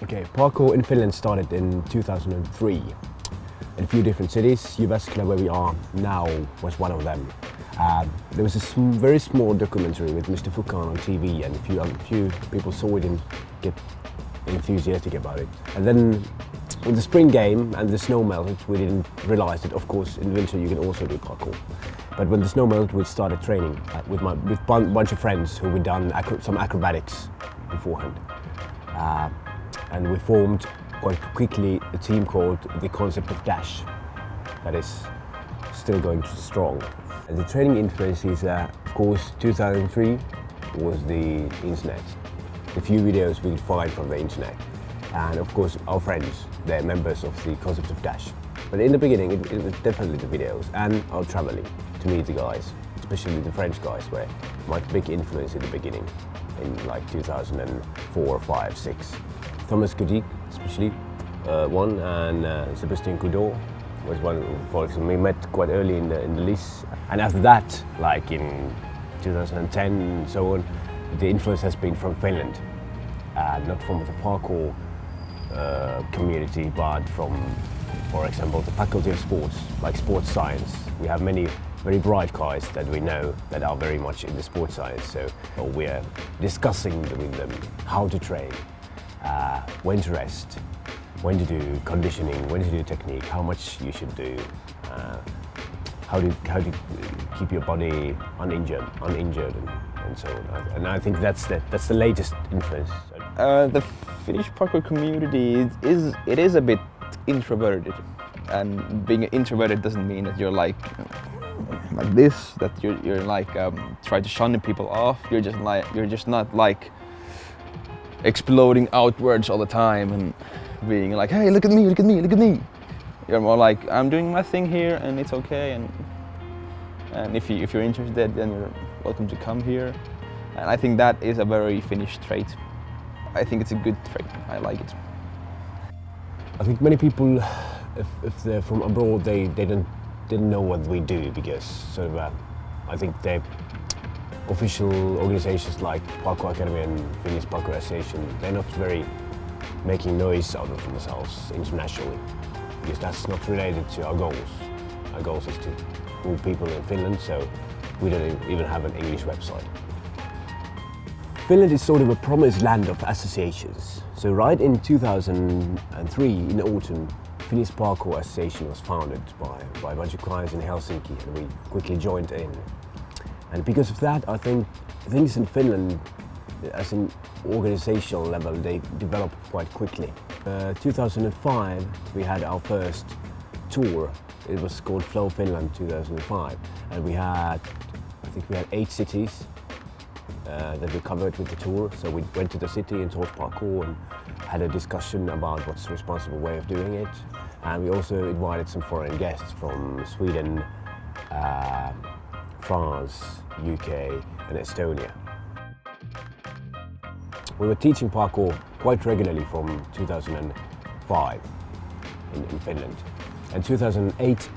Okay, parkour in Finland started in 2003 in a few different cities. Jyväskylä, where we are now, was one of them. There was a very small documentary with Mr. Fukan on TV, and a few people saw it and get enthusiastic about it. And then when the spring came and the snow melted, we didn't realize that, of course, in winter you can also do parkour. But when the snow melted, we started training with a bunch of friends who had done some acrobatics beforehand. And we formed quite quickly a team called the Concept of Dash that is still going strong. And the training influence is, of course, 2003 was the internet. The few videos we could find from the internet. And of course, our friends, they're members of the Concept of Dash. But in the beginning, it was definitely the videos and our traveling to meet the guys, especially the French guys were my big influence in the beginning, in like 2004, 5, 6. Thomas Godik, especially one, and Sébastien Coudot was one. For example, we met quite early in the list, and after that, like in 2010 and so on, the influence has been from Finland, not from the parkour community, but from, for example, the Faculty of Sports, like sports science. We have many very bright guys that we know that are very much in the sports science, so we're discussing with them how to train, when to rest, when to do conditioning, when to do technique, how much you should do, how to keep your body uninjured and so on. And I think that's the latest influence. The Finnish parkour community is a bit introverted, and being introverted doesn't mean that you're like this, that you're like try to shun people off. You're just not like exploding outwards all the time and being like, hey, look at me, look at me, look at me. You're more like, I'm doing my thing here and it's okay, and if you're interested, then you're welcome to come here. And I think that is a very Finnish trait. I think it's a good trait. I like it. I think many people, if they're from abroad, they didn't know what we do, because sort of I think the official organizations like Parkour Academy and Finnish Parkour Association, they're not very making noise out of themselves internationally, because that's not related to our goals. Our goals is to move people in Finland, so we don't even have an English website. Finland is sort of a promised land of associations. So right in 2003, in autumn, Finnish Parkour Association was founded by a bunch of guys in Helsinki, and we quickly joined in. And because of that, I think things in Finland, as an organizational level, they developed quite quickly. 2005, we had our first tour. It was called Flow Finland 2005, and I think we had 8 cities that we covered with the tour. So we went to the city and taught parkour and had a discussion about what's the responsible way of doing it. And we also invited some foreign guests from Sweden, France, UK and Estonia. We were teaching parkour quite regularly from 2005 in Finland. In 2008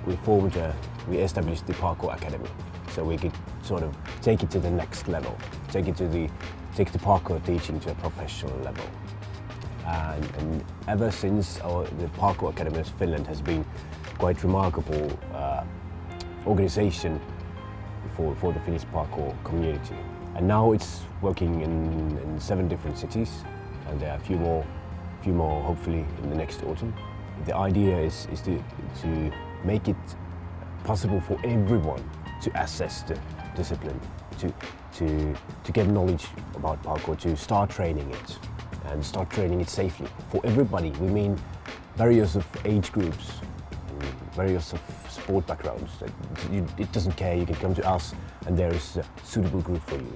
we established the Parkour Academy, so we could sort of take it to the next level, take the parkour teaching to a professional level. And ever since, the Parkour Academy of Finland has been quite remarkable organization for the Finnish parkour community. And now it's working in 7 different cities, and there are a few more hopefully in the next autumn. The idea is to make it possible for everyone to access the discipline, to get knowledge about parkour, to start training it, and start training it safely. For everybody, we mean various of age groups, and various of sport backgrounds. It doesn't care, you can come to us and there is a suitable group for you.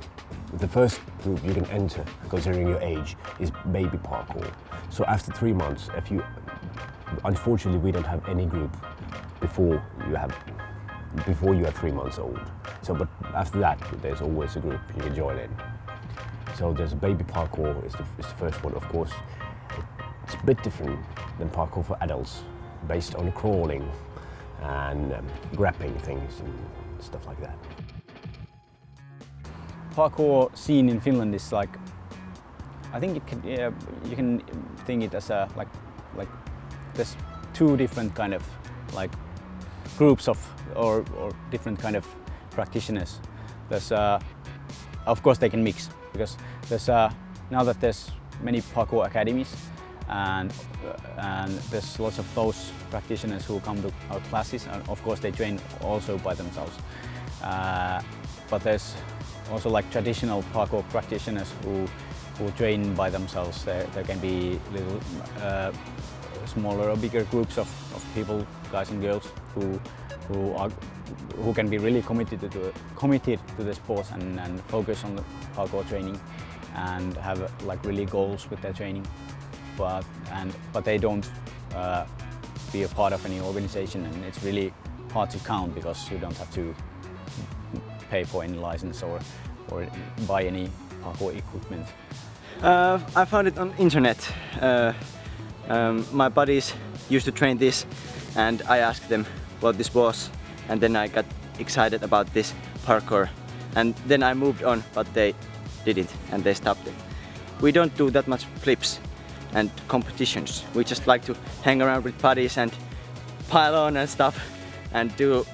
The first group you can enter, considering your age, is baby parkour. So after 3 months, unfortunately we don't have any group before you are 3 months old. So, but after that, there's always a group you can join in. So there's baby parkour is the first one, of course. It's a bit different than parkour for adults, based on crawling and grappling things and stuff like that. Parkour scene in Finland is like I think you can think it as a like there's two different kind of like groups or different kind of practitioners. There's of course they can mix, because there's now that there's many parkour academies and there's lots of those practitioners who come to our classes, and of course they train also by themselves. But there's also like traditional parkour practitioners who train by themselves. There can be little smaller or bigger groups of people, guys and girls, who can be really committed to the sports and focus on the parkour training and have like really goals with their training. But they don't be a part of any organization, and it's really hard to count because you don't have to pay for any license or buy any parkour equipment. I found it on internet. My buddies used to train this, and I asked them what this was, and then I got excited about this parkour, and then I moved on, but they didn't, and they stopped it. We don't do that much flips and competitions. We just like to hang around with buddies and pile on and stuff and do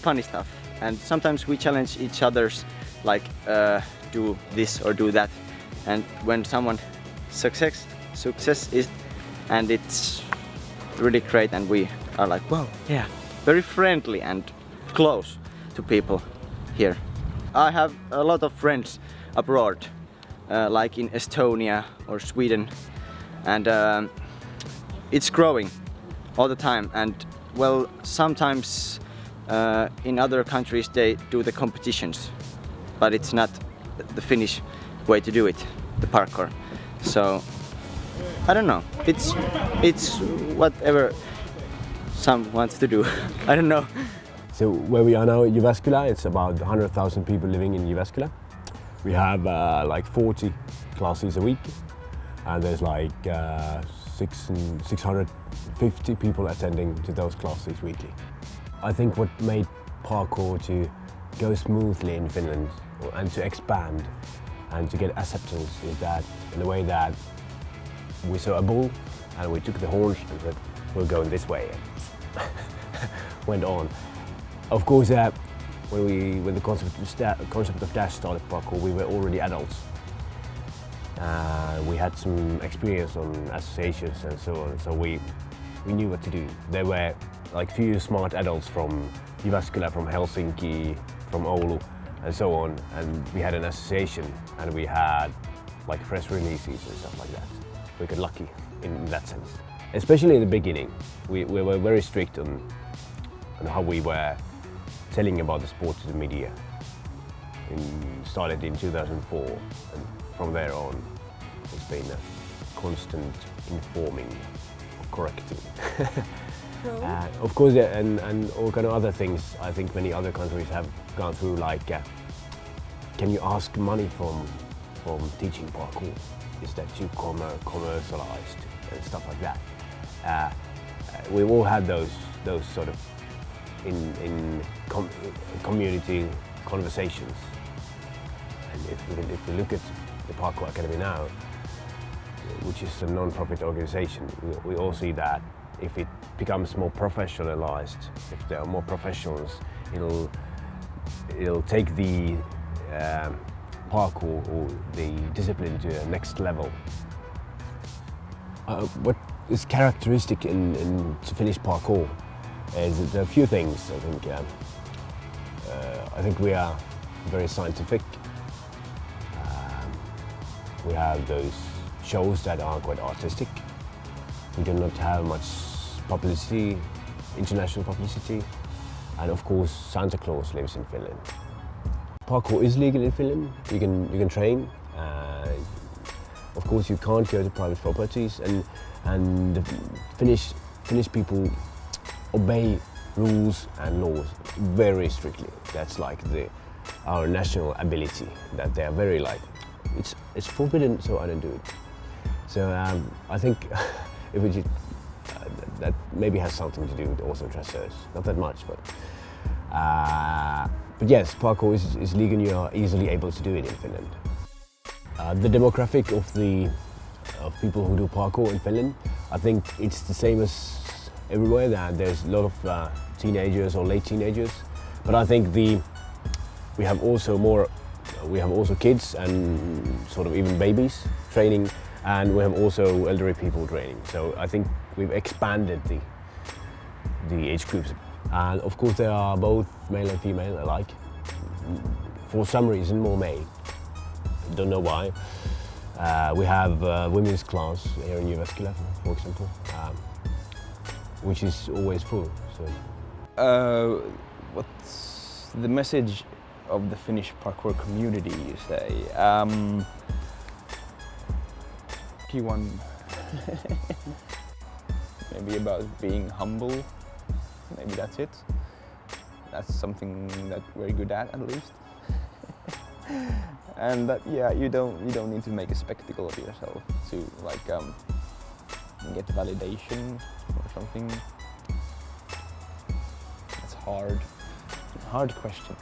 funny stuff. And sometimes we challenge each other's, like do this or do that. And when someone success is, and it's really great, and we are like, wow, yeah, very friendly and close to people here. I have a lot of friends abroad, like in Estonia or Sweden, and it's growing all the time. And well, sometimes in other countries they do the competitions, but it's not the Finnish way to do it, the parkour. So I don't know, it's whatever someone wants to do. I don't know. So where we are now in Jyväskylä, it's about 100,000 people living in Jyväskylä. We have like 40 classes a week, and there's like 650 people attending to those classes weekly. I think what made parkour to go smoothly in Finland and to expand and to get acceptance is that in the way that we saw a bull and we took the horns and said, we're going this way, and went on. Of course, when the concept of Dash started parkour, we were already adults. We had some experience on associations and so on, so we knew what to do. There were like few smart adults from Jyväskylä, from Helsinki, from Oulu, and so on, and we had an association, and we had like press releases and stuff like that. We got lucky in that sense. Especially in the beginning, we were very strict on how we were telling about the sport to the media. Started in 2004, and from there on it's been a constant informing or correcting. Of course, and all kind of other things. I think many other countries have gone through, like can you ask money from teaching parkour? Is that too commercialized and stuff like that? We've all had those sort of in community conversations. And if we look at the Parkour Academy now, which is a non-profit organization, we all see that if it becomes more professionalized, if there are more professionals, it'll take the parkour or the discipline to the next level. What is characteristic in Finnish parkour is there are a few things. I think we are very scientific. We have those shows that are quite artistic. We do not have much publicity, international publicity, and of course Santa Claus lives in Finland. Parkour is legal in Finland. You can train. Of course, you can't go to private properties, and the Finnish people obey rules and laws very strictly. That's like our national ability. That they are very like, it's forbidden, so I don't do it. So I think if we that maybe has something to do with also traceurs. Not that much, but yes, parkour is legal and you are easily able to do it in Finland. The demographic of people who do parkour in Finland, I think it's the same as everywhere. There's a lot of teenagers or late teenagers, but I think we have also kids and sort of even babies training, and we have also elderly people training. So I think we've expanded the age groups, and of course there are both male and female alike. For some reason, more male. Don't know why. We have women's class here in Jyväskylä, for example, which is always full. So, what's the message of the Finnish parkour community, you say? P1. Maybe about being humble. Maybe that's it. That's something that we're good at least. And that, yeah, you don't need to make a spectacle of yourself to like get validation or something. That's hard. Hard question.